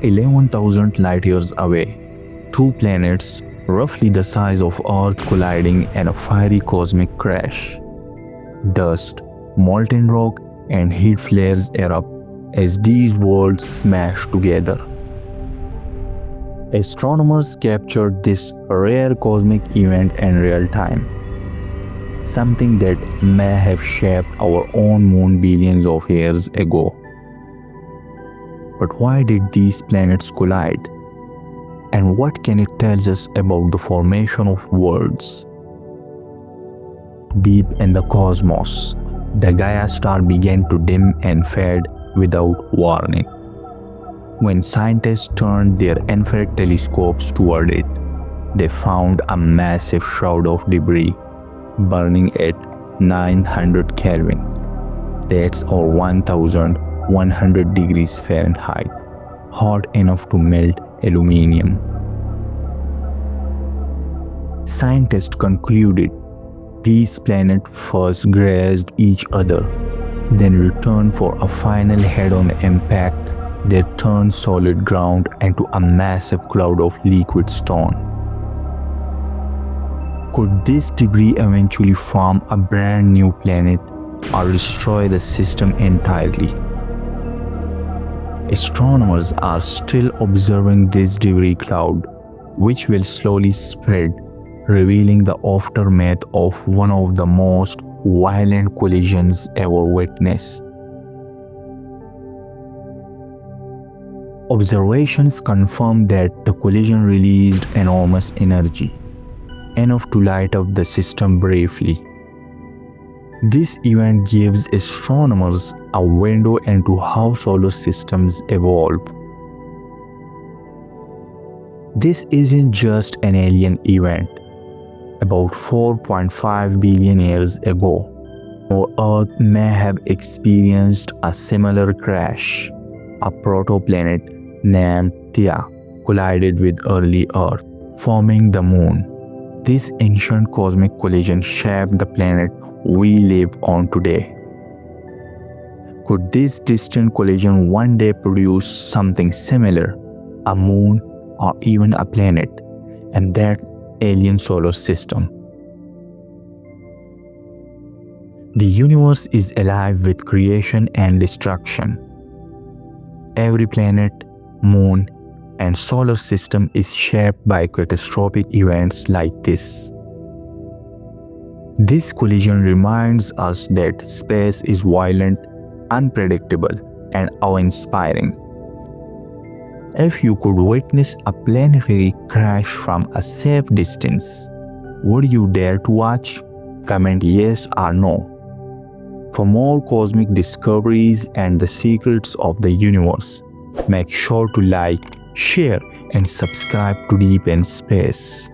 11,000 light-years away. Two planets, roughly the size of Earth, colliding in a fiery cosmic crash. Dust, molten rock, and heat flares erupt as these worlds smash together. Astronomers captured this rare cosmic event in real time, something that may have shaped our own moon billions of years ago. But why did these planets collide? And what can it tell us about the formation of worlds? Deep in the cosmos, the Gaia star began to dim and fade without warning. When scientists turned their infrared telescopes toward it, they found a massive shroud of debris burning at 900 Kelvin. That's or 1100 degrees Fahrenheit, hot enough to melt aluminium. Scientists concluded these planets first grazed each other, then returned for a final head-on impact that turned solid ground into a massive cloud of liquid stone. Could this debris eventually form a brand new planet or destroy the system entirely? Astronomers are still observing this debris cloud, which will slowly spread, revealing the aftermath of one of the most violent collisions ever witnessed. Observations confirm that the collision released enormous energy, enough to light up the system briefly. This event gives astronomers a window into how solar systems evolve. This isn't just an alien event. About 4.5 billion years ago, our Earth may have experienced a similar crash. A protoplanet named Theia collided with early Earth, forming the Moon. This ancient cosmic collision shaped the planet we live on today. Could this distant collision one day produce something similar, a moon or even a planet, in that alien solar system? The universe is alive with creation and destruction. Every planet, moon, and solar system is shaped by catastrophic events like this. This collision reminds us that space is violent, unpredictable, and awe-inspiring. If you could witness a planetary crash from a safe distance, would you dare to watch? Comment yes or no. For more cosmic discoveries and the secrets of the universe, make sure to like, share, and subscribe to Deep in Space.